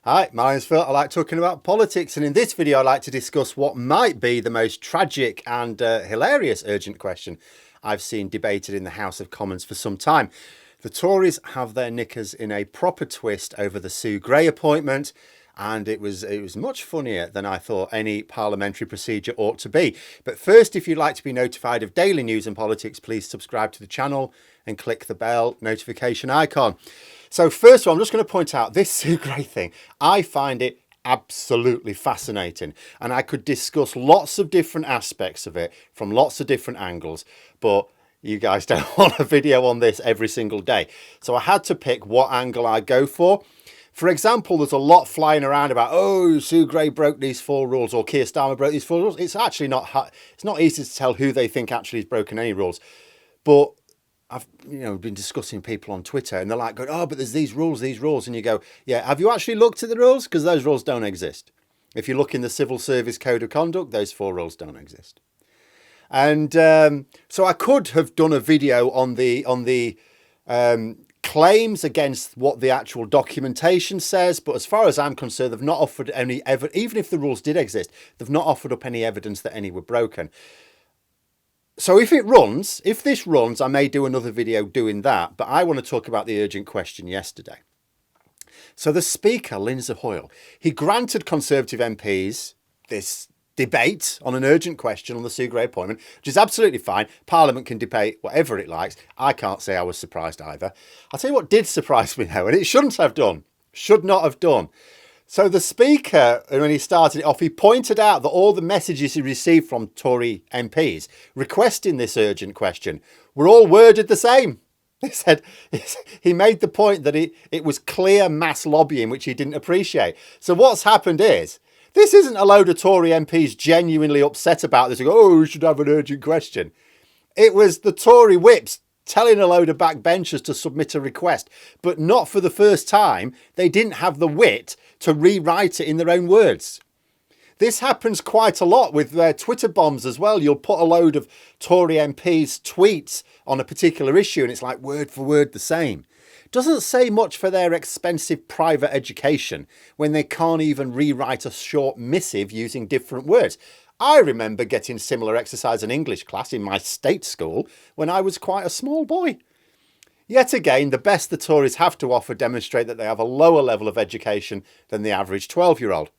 Hi, my name's Phil. I like talking about politics, and in this video I'd like to discuss what might be the most tragic and hilarious urgent question I've seen debated in the House of Commons for some time. The Tories have their knickers in a proper twist over the Sue Gray appointment, and it was much funnier than I thought any parliamentary procedure ought to be. But first, if you'd like to be notified of daily news and politics, please subscribe to the channel and click the bell notification icon. So first of all, I'm just going to point out this Sue Gray thing. I find it absolutely fascinating, and I could discuss lots of different aspects of it from lots of different angles, but you guys don't want a video on this every single day. So I had to pick what angle I go for. For example, there's a lot flying around about, oh, Sue Gray broke these 4 rules or Keir Starmer broke these 4 rules. It's actually it's not easy to tell who they think actually has broken any rules. But I've been discussing people on Twitter and they're like, going, oh, but there's these rules. And you go, yeah, have you actually looked at the rules? Because those rules don't exist. If you look in the Civil Service Code of Conduct, those 4 rules don't exist. And so I could have done a video on the claims against what the actual documentation says, but as far as I'm concerned, they've not offered any evidence. Even if the rules did exist, they've not offered up any evidence that any were broken. So if this runs, I may do another video doing that, but I want to talk about the urgent question yesterday. So the Speaker, Lindsay Hoyle, he granted Conservative MPs this debate on an urgent question on the Sue Gray appointment, which is absolutely fine. Parliament can debate whatever it likes. I can't say I was surprised either. I'll tell you what did surprise me though, and it shouldn't have done, should not have done. So the Speaker, when he started it off, he pointed out that all the messages he received from Tory MPs requesting this urgent question were all worded the same. He said he made the point that it was clear mass lobbying, which he didn't appreciate. So what's happened is, this isn't a load of Tory MPs genuinely upset about this. They go, oh, we should have an urgent question. It was the Tory whips telling a load of backbenchers to submit a request, but not for the first time. They didn't have the wit to rewrite it in their own words. This happens quite a lot with their Twitter bombs as well. You'll put a load of Tory MPs' tweets on a particular issue and it's like word for word the same. Doesn't say much for their expensive private education when they can't even rewrite a short missive using different words. I remember getting similar exercise in English class in my state school when I was quite a small boy. Yet again, the best the Tories have to offer demonstrate that they have a lower level of education than the average 12-year-old.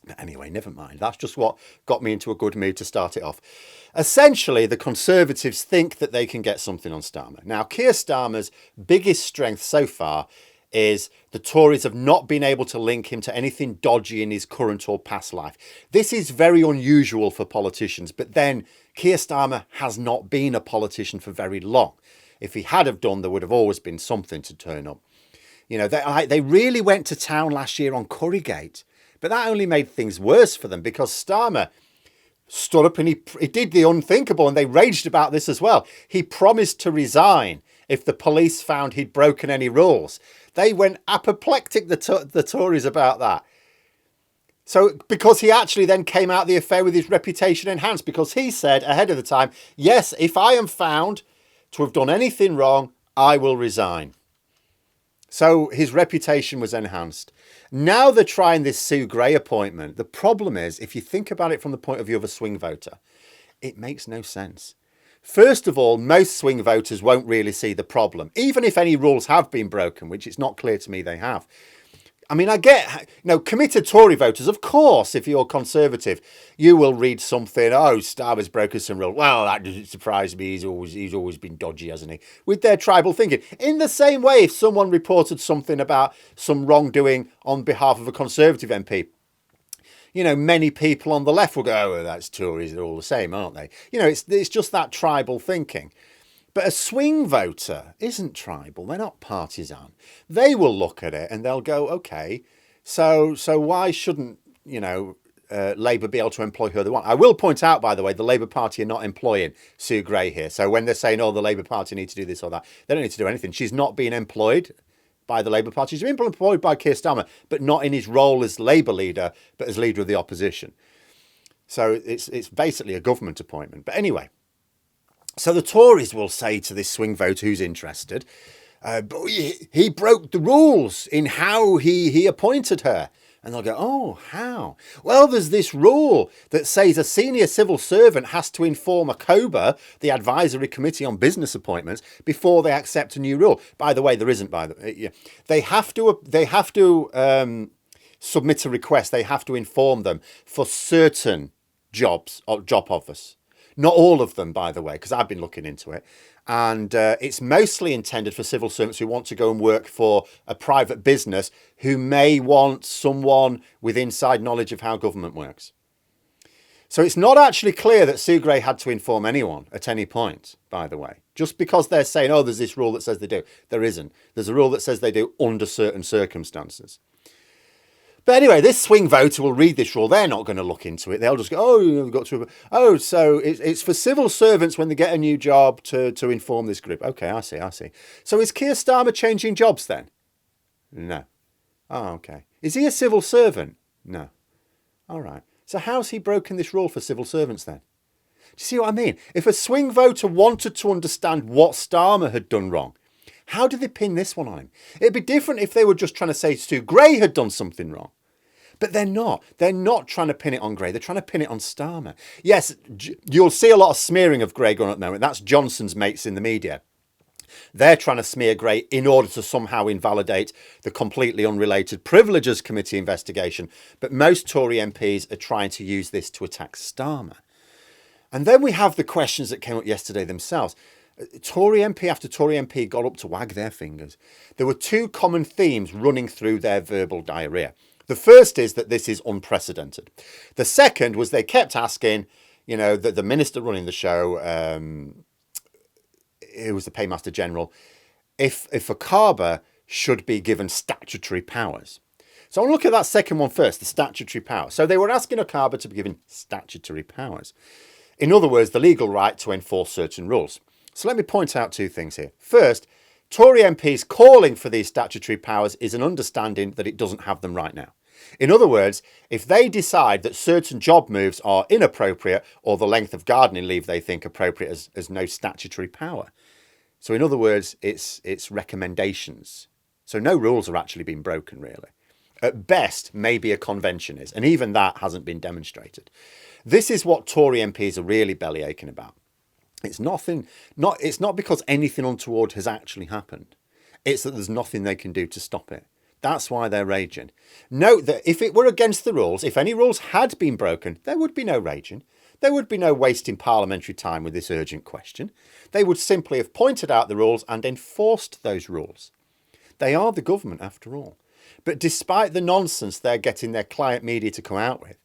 But anyway, never mind. That's just what got me into a good mood to start it off. Essentially, the Conservatives think that they can get something on Starmer. Now, Keir Starmer's biggest strength so far is the Tories have not been able to link him to anything dodgy in his current or past life. This is very unusual for politicians, but then Keir Starmer has not been a politician for very long. If he had have done, there would have always been something to turn up. They really went to town last year on Currygate, but that only made things worse for them because Starmer stood up and he did the unthinkable, and they raged about this as well. He promised to resign if the police found he'd broken any rules. They went apoplectic, the Tories, about that. So because he actually then came out of the affair with his reputation enhanced, because he said ahead of the time, yes, if I am found to have done anything wrong, I will resign. So his reputation was enhanced. Now they're trying this Sue Gray appointment. The problem is, if you think about it from the point of view of a swing voter, it makes no sense. First of all, most swing voters won't really see the problem, even if any rules have been broken, which it's not clear to me they have. I mean, I get, committed Tory voters, of course, if you're Conservative, you will read something, oh, Starmer's broken some rule. Well, that doesn't surprise me. He's always been dodgy, hasn't he? With their tribal thinking. In the same way, if someone reported something about some wrongdoing on behalf of a Conservative MP, many people on the left will go, oh, well, that's Tories, they're all the same, aren't they? It's just that tribal thinking. But a swing voter isn't tribal. They're not partisan. They will look at it and they'll go, okay, so why shouldn't, Labour be able to employ who they want? I will point out, by the way, the Labour Party are not employing Sue Gray here. So when they're saying, oh, the Labour Party need to do this or that, they don't need to do anything. She's not being employed by the Labour Party. She's been employed by Keir Starmer, but not in his role as Labour leader, but as leader of the opposition. So it's basically a government appointment. But anyway, so the Tories will say to this swing voter who's interested, But he broke the rules in how he appointed her. And they'll go, oh, how? Well, there's this rule that says a senior civil servant has to inform a COBA, the Advisory Committee on Business Appointments, before they accept a new rule. By the way, there isn't. They have to submit a request. They have to inform them for certain jobs or job offers. Not all of them, by the way, because I've been looking into it. And it's mostly intended for civil servants who want to go and work for a private business who may want someone with inside knowledge of how government works. So it's not actually clear that Sue Gray had to inform anyone at any point, by the way. Just because they're saying, oh, there's this rule that says they do. There isn't. There's a rule that says they do under certain circumstances. But anyway, this swing voter will read this rule. They're not going to look into it. They'll just go, oh, you've got to. Oh, so it's for civil servants when they get a new job to inform this group. Okay, I see. So is Keir Starmer changing jobs then? No. Oh, okay. Is he a civil servant? No. All right. So how's he broken this rule for civil servants then? Do you see what I mean? If a swing voter wanted to understand what Starmer had done wrong, how did they pin this one on him? It'd be different if they were just trying to say Sue Gray had done something wrong. But they're not. They're not trying to pin it on Gray. They're trying to pin it on Starmer. Yes, you'll see a lot of smearing of Gray going on at the moment. That's Johnson's mates in the media. They're trying to smear Gray in order to somehow invalidate the completely unrelated Privileges Committee investigation. But most Tory MPs are trying to use this to attack Starmer. And then we have the questions that came up yesterday themselves. Tory MP after Tory MP got up to wag their fingers. There were two common themes running through their verbal diarrhea. The first is that this is unprecedented. The second was they kept asking, the minister running the show, who was the Paymaster General, if a CABA should be given statutory powers. So I'll look at that second one first, the statutory power. So they were asking a CABA to be given statutory powers. In other words, the legal right to enforce certain rules. So let me point out two things here. First, Tory MPs calling for these statutory powers is an understanding that it doesn't have them right now. In other words, if they decide that certain job moves are inappropriate or the length of gardening leave they think appropriate as no statutory power. So in other words, it's recommendations. So no rules are actually being broken, really. At best, maybe a convention is, and even that hasn't been demonstrated. This is what Tory MPs are really belly aching about. It's not because anything untoward has actually happened. It's that there's nothing they can do to stop it. That's why they're raging. Note that if it were against the rules, if any rules had been broken, there would be no raging. There would be no wasting parliamentary time with this urgent question. They would simply have pointed out the rules and enforced those rules. They are the government after all. But despite the nonsense they're getting their client media to come out with,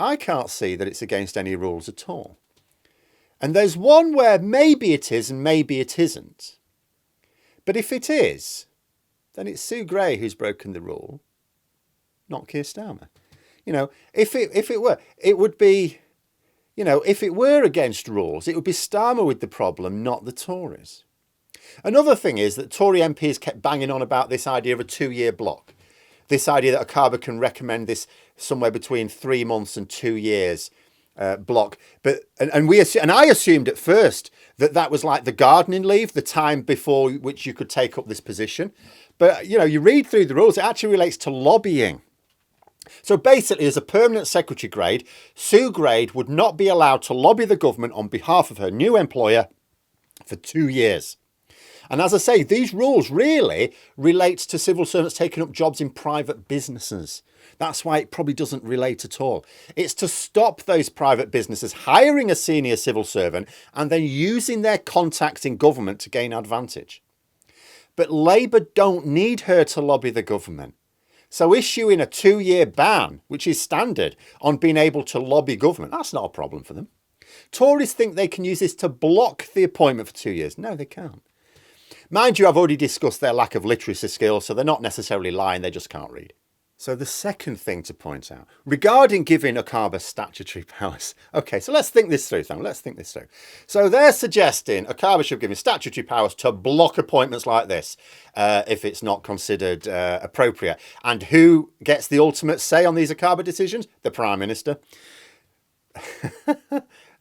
I can't see that it's against any rules at all. And there's one where maybe it is and maybe it isn't. But if it is, then it's Sue Gray who's broken the rule, not Keir Starmer. If it were, it would be, if it were against rules, it would be Starmer with the problem, not the Tories. Another thing is that Tory MPs kept banging on about this idea of a 2-year block. This idea that a CABA can recommend this somewhere between 3 months and 2 years block. But and I assumed at first that was like the gardening leave, the time before which you could take up this position. But, you read through the rules, it actually relates to lobbying. So basically, as a permanent secretary grade, Sue Gray would not be allowed to lobby the government on behalf of her new employer for 2 years. And as I say, these rules really relate to civil servants taking up jobs in private businesses. That's why it probably doesn't relate at all. It's to stop those private businesses hiring a senior civil servant and then using their contacts in government to gain advantage. But Labour don't need her to lobby the government. So issuing a 2-year ban, which is standard, on being able to lobby government, that's not a problem for them. Tories think they can use this to block the appointment for 2 years. No, they can't. Mind you, I've already discussed their lack of literacy skills, so they're not necessarily lying, they just can't read. So the second thing to point out, regarding giving a CABA statutory powers. Okay, so let's think this through, Sam. Let's think this through. So they're suggesting a CABA should give him statutory powers to block appointments like this if it's not considered appropriate. And who gets the ultimate say on these CABA decisions? The Prime Minister.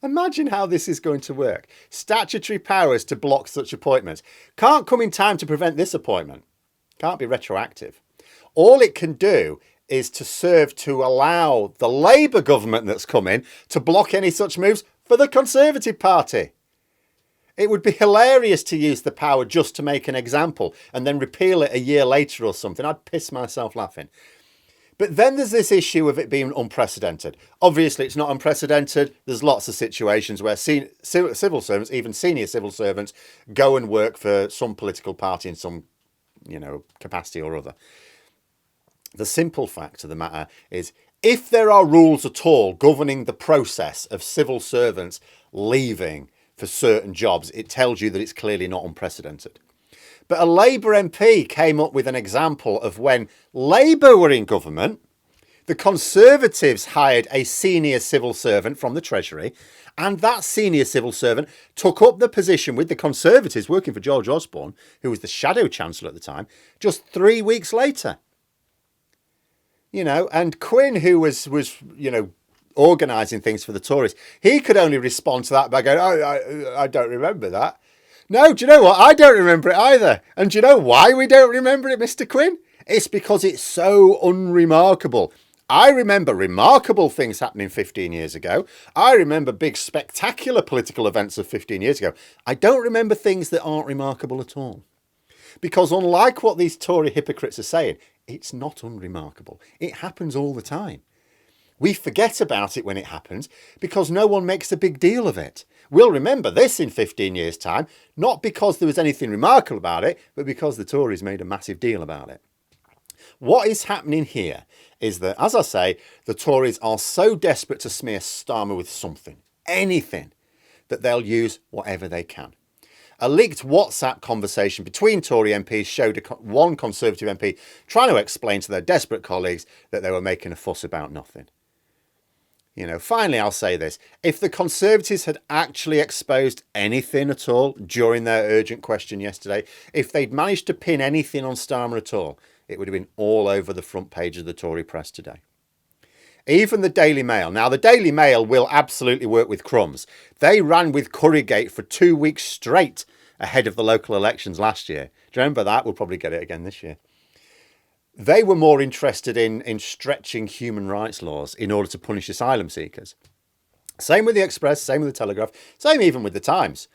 Imagine how this is going to work. Statutory powers to block such appointments. Can't come in time to prevent this appointment. Can't be retroactive. All it can do is to serve to allow the Labour government that's come in to block any such moves for the Conservative Party. It would be hilarious to use the power just to make an example and then repeal it a year later or something. I'd piss myself laughing. But then there's this issue of it being unprecedented. Obviously, it's not unprecedented. There's lots of situations where civil servants, even senior civil servants, go and work for some political party in some, capacity or other. The simple fact of the matter is, if there are rules at all governing the process of civil servants leaving for certain jobs, it tells you that it's clearly not unprecedented. But a Labour MP came up with an example of when Labour were in government, the Conservatives hired a senior civil servant from the Treasury, and that senior civil servant took up the position with the Conservatives working for George Osborne, who was the Shadow Chancellor at the time, just 3 weeks later. And Quinn, who was organising things for the Tories, he could only respond to that by going, I don't remember that. No, do you know what? I don't remember it either. And do you know why we don't remember it, Mr. Quinn? It's because it's so unremarkable. I remember remarkable things happening 15 years ago. I remember big spectacular political events of 15 years ago. I don't remember things that aren't remarkable at all. Because unlike what these Tory hypocrites are saying, it's not unremarkable. It happens all the time. We forget about it when it happens because no one makes a big deal of it. We'll remember this in 15 years' time, not because there was anything remarkable about it, but because the Tories made a massive deal about it. What is happening here is that, as I say, the Tories are so desperate to smear Starmer with something, anything, that they'll use whatever they can. A leaked WhatsApp conversation between Tory MPs showed one Conservative MP trying to explain to their desperate colleagues that they were making a fuss about nothing. Finally, I'll say this. If the Conservatives had actually exposed anything at all during their urgent question yesterday, if they'd managed to pin anything on Starmer at all, it would have been all over the front page of the Tory press today. Even the Daily Mail. Now, the Daily Mail will absolutely work with crumbs. They ran with Currygate for 2 weeks straight ahead of the local elections last year. Do you remember that? We'll probably get it again this year. They were more interested in stretching human rights laws in order to punish asylum seekers. Same with the Express, same with the Telegraph, same even with the Times.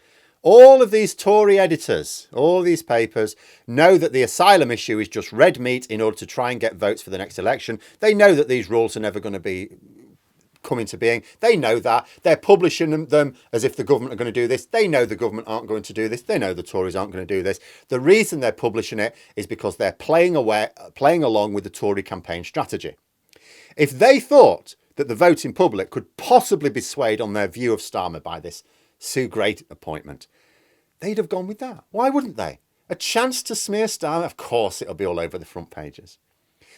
All of these Tory editors, all these papers, know that the asylum issue is just red meat in order to try and get votes for the next election. They know that these rules are never going to be come into being. They know that. They're publishing them as if the government are going to do this. They know the government aren't going to do this. They know the Tories aren't going to do this. The reason they're publishing it is because they're playing along with the Tory campaign strategy. If they thought that the voting public could possibly be swayed on their view of Starmer by this Sue Gray appointment, they'd have gone with that. Why wouldn't they? A chance to smear Starmer? Of course it'll be all over the front pages.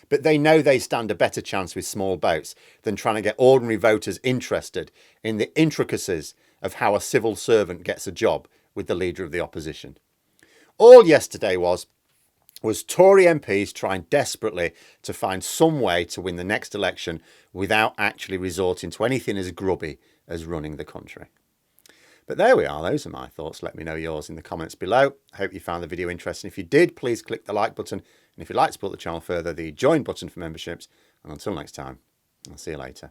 But they know they stand a better chance with small votes than trying to get ordinary voters interested in the intricacies of how a civil servant gets a job with the leader of the opposition. All yesterday was Tory MPs trying desperately to find some way to win the next election without actually resorting to anything as grubby as running the country. But there we are. Those are my thoughts. Let me know yours in the comments below. I hope you found the video interesting. If you did, please click the like button. And if you'd like to support the channel further, the join button for memberships. And until next time, I'll see you later.